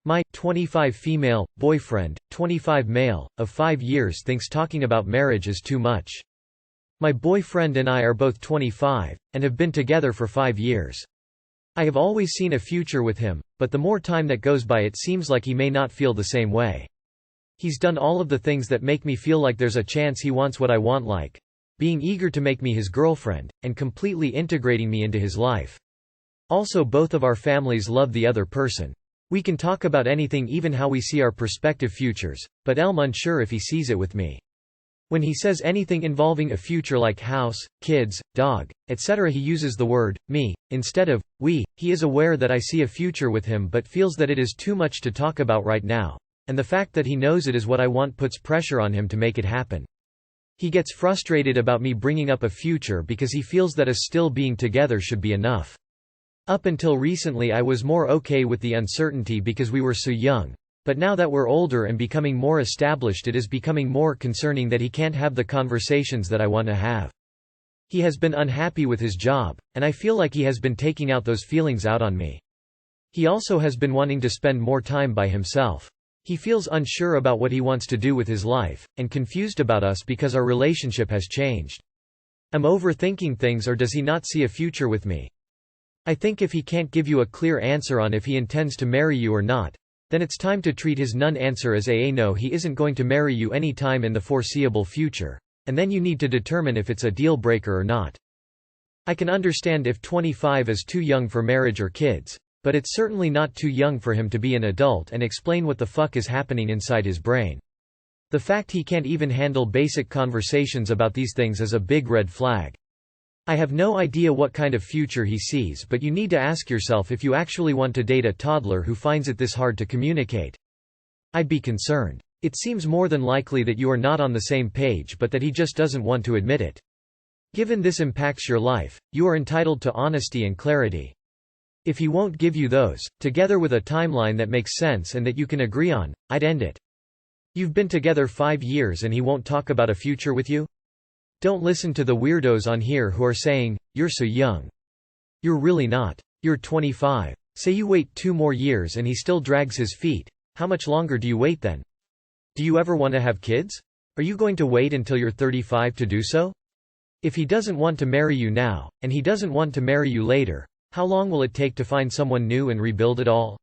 My 25 female, boyfriend, 25 male, of 5 years thinks talking about marriage is too much. My boyfriend and I are both 25, and have been together for 5 years. I have always seen a future with him, but the more time that goes by it seems like he may not feel the same way. He's done all of the things that make me feel like there's a chance he wants what I want, like being eager to make me his girlfriend, and completely integrating me into his life. Also, both of our families love the other person. We can talk about anything, even how we see our prospective futures, but I'm unsure if he sees it with me. When he says anything involving a future like house, kids, dog, etc., he uses the word me instead of we. He is aware that I see a future with him but feels that it is too much to talk about right now, and the fact that he knows it is what I want puts pressure on him to make it happen. He gets frustrated about me bringing up a future because he feels that us still being together should be enough. Up until recently I was more okay with the uncertainty because we were so young, but now that we're older and becoming more established it is becoming more concerning that he can't have the conversations that I want to have. He has been unhappy with his job, and I feel like he has been taking out those feelings out on me. He also has been wanting to spend more time by himself. He feels unsure about what he wants to do with his life, and confused about us because our relationship has changed. I'm overthinking things, or does he not see a future with me? I think if he can't give you a clear answer on if he intends to marry you or not, then it's time to treat his non-answer as a no, he isn't going to marry you any time in the foreseeable future, and then you need to determine if it's a deal breaker or not. I can understand if 25 is too young for marriage or kids, but it's certainly not too young for him to be an adult and explain what the fuck is happening inside his brain. The fact he can't even handle basic conversations about these things is a big red flag. I have no idea what kind of future he sees, but you need to ask yourself if you actually want to date a toddler who finds it this hard to communicate. I'd be concerned. It seems more than likely that you are not on the same page, but that he just doesn't want to admit it. Given this impacts your life, you are entitled to honesty and clarity. If he won't give you those, together with a timeline that makes sense and that you can agree on, I'd end it. You've been together 5 years and he won't talk about a future with you? Don't listen to the weirdos on here who are saying, "You're so young." You're really not. You're 25. Say you wait 2 more years and he still drags his feet. How much longer do you wait then? Do you ever want to have kids? Are you going to wait until you're 35 to do so? If he doesn't want to marry you now, and he doesn't want to marry you later, how long will it take to find someone new and rebuild it all?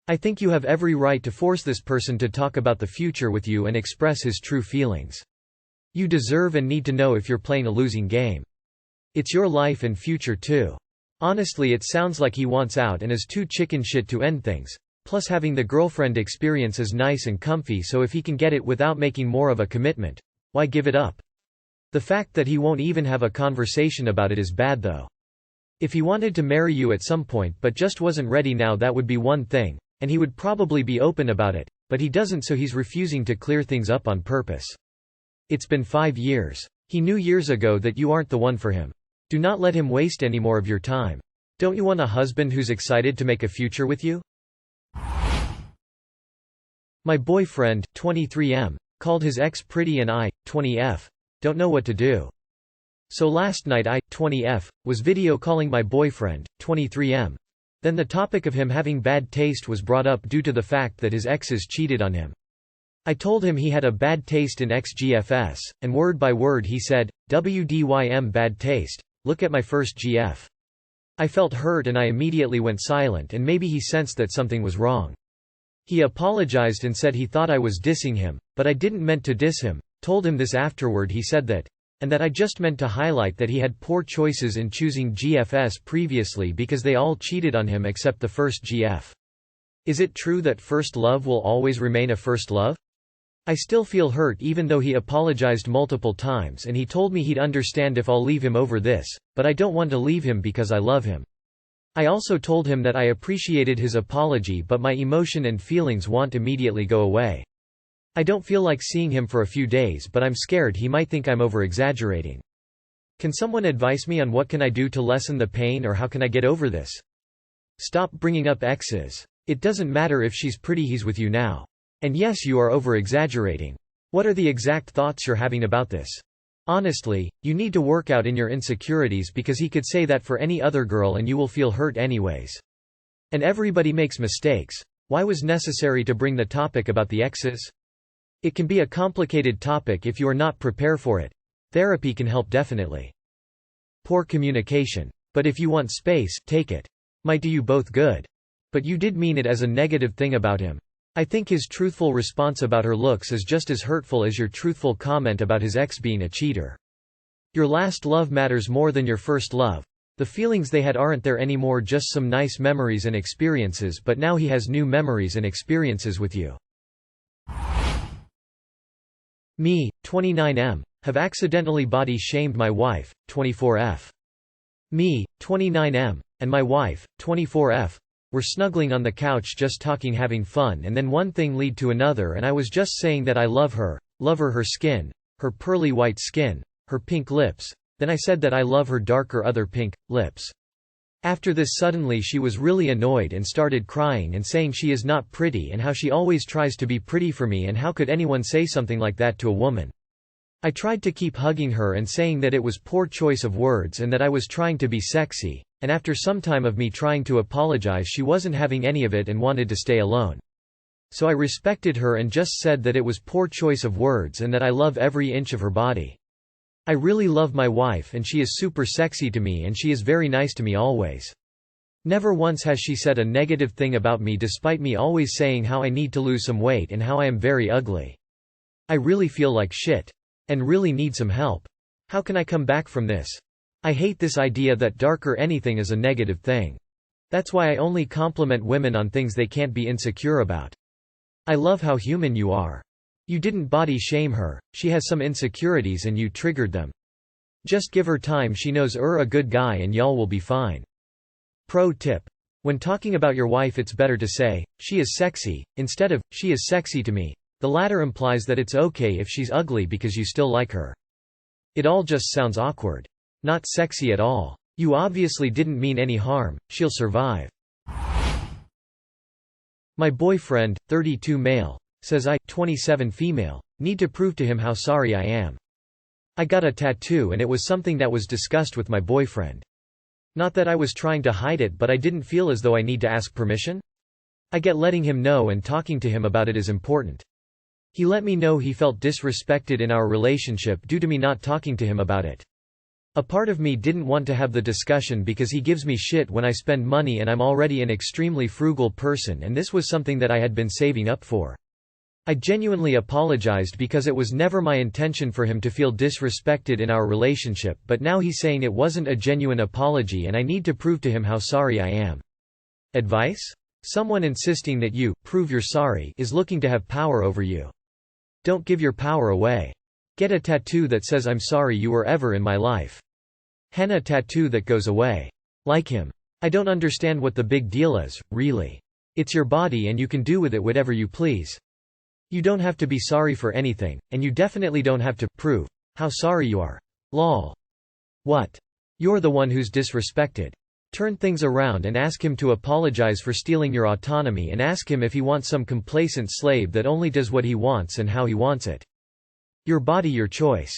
I think you have every right to force this person to talk about the future with you and express his true feelings. You deserve and need to know if you're playing a losing game. It's your life and future too. Honestly, it sounds like he wants out and is too chicken shit to end things. Plus, having the girlfriend experience is nice and comfy, so if he can get it without making more of a commitment, why give it up? The fact that he won't even have a conversation about it is bad though. If he wanted to marry you at some point but just wasn't ready now, that would be one thing, and he would probably be open about it, but he doesn't, so he's refusing to clear things up on purpose. It's been 5 years. He knew years ago that you aren't the one for him. Do not let him waste any more of your time. Don't you want a husband who's excited to make a future with you? My boyfriend, 23M, called his ex pretty and I, 20F, don't know what to do. So last night I, 20F, was video calling my boyfriend, 23M. Then the topic of him having bad taste was brought up due to the fact that his exes cheated on him. I told him he had a bad taste in XGFS, and word by word he said, "WDYM bad taste, look at my first GF." I felt hurt and I immediately went silent, and maybe he sensed that something was wrong. He apologized and said he thought I was dissing him, but I didn't meant to diss him. Told him this afterward, he said that, and that I just meant to highlight that he had poor choices in choosing GFS previously because they all cheated on him except the first GF. Is it true that first love will always remain a first love? I still feel hurt even though he apologized multiple times and he told me he'd understand if I'll leave him over this, but I don't want to leave him because I love him. I also told him that I appreciated his apology, but my emotion and feelings won't immediately go away. I don't feel like seeing him for a few days, but I'm scared he might think I'm over-exaggerating. Can someone advise me on what can I do to lessen the pain, or how can I get over this? Stop bringing up exes. It doesn't matter if she's pretty, he's with you now. And yes, you are over-exaggerating. What are the exact thoughts you're having about this? Honestly, you need to work out in your insecurities, because he could say that for any other girl and you will feel hurt anyways. And everybody makes mistakes. Why was necessary to bring the topic about the exes? It can be a complicated topic if you are not prepared for it. Therapy can help definitely. Poor communication. But if you want space, take it. Might do you both good. But you did mean it as a negative thing about him. I think his truthful response about her looks is just as hurtful as your truthful comment about his ex being a cheater. Your last love matters more than your first love. The feelings they had aren't there anymore, just some nice memories and experiences, but now he has new memories and experiences with you. Me, 29M, have accidentally body shamed my wife, 24F. Me, 29M, and my wife, 24F, were snuggling on the couch just talking, having fun, and then one thing lead to another, and I was just saying that I love her skin, her pearly white skin, her pink lips. Then I said that I love her darker other pink lips. After this suddenly she was really annoyed and started crying and saying she is not pretty and how she always tries to be pretty for me and how could anyone say something like that to a woman. I tried to keep hugging her and saying that it was poor choice of words and that I was trying to be sexy, and after some time of me trying to apologize she wasn't having any of it and wanted to stay alone. So I respected her and just said that it was poor choice of words and that I love every inch of her body. I really love my wife and she is super sexy to me and she is very nice to me always. Never once has she said a negative thing about me despite me always saying how I need to lose some weight and how I am very ugly. I really feel like shit. And really need some help. How can I come back from this? I hate this idea that darker anything is a negative thing. That's why I only compliment women on things they can't be insecure about. I love how human you are. You didn't body shame her, she has some insecurities and you triggered them. Just give her time, she knows you're a good guy and y'all will be fine. Pro tip. When talking about your wife it's better to say, she is sexy, instead of, she is sexy to me. The latter implies that it's okay if she's ugly because you still like her. It all just sounds awkward. Not sexy at all. You obviously didn't mean any harm, she'll survive. My boyfriend, 32 male, says I, 27 female, need to prove to him how sorry I am. I got a tattoo and it was something that was discussed with my boyfriend. Not that I was trying to hide it, but I didn't feel as though I need to ask permission. I get letting him know and talking to him about it is important. He let me know he felt disrespected in our relationship due to me not talking to him about it. A part of me didn't want to have the discussion because he gives me shit when I spend money and I'm already an extremely frugal person and this was something that I had been saving up for. I genuinely apologized because it was never my intention for him to feel disrespected in our relationship, but now he's saying it wasn't a genuine apology and I need to prove to him how sorry I am. Advice? Someone insisting that you prove you're sorry is looking to have power over you. Don't give your power away. Get a tattoo that says I'm sorry you were ever in my life. Henna tattoo that goes away. Like him. I don't understand what the big deal is, really. It's your body and you can do with it whatever you please. You don't have to be sorry for anything, and you definitely don't have to prove how sorry you are. Lol. What? You're the one who's disrespected. Turn things around and ask him to apologize for stealing your autonomy and ask him if he wants some complacent slave that only does what he wants and how he wants it. Your body, your choice.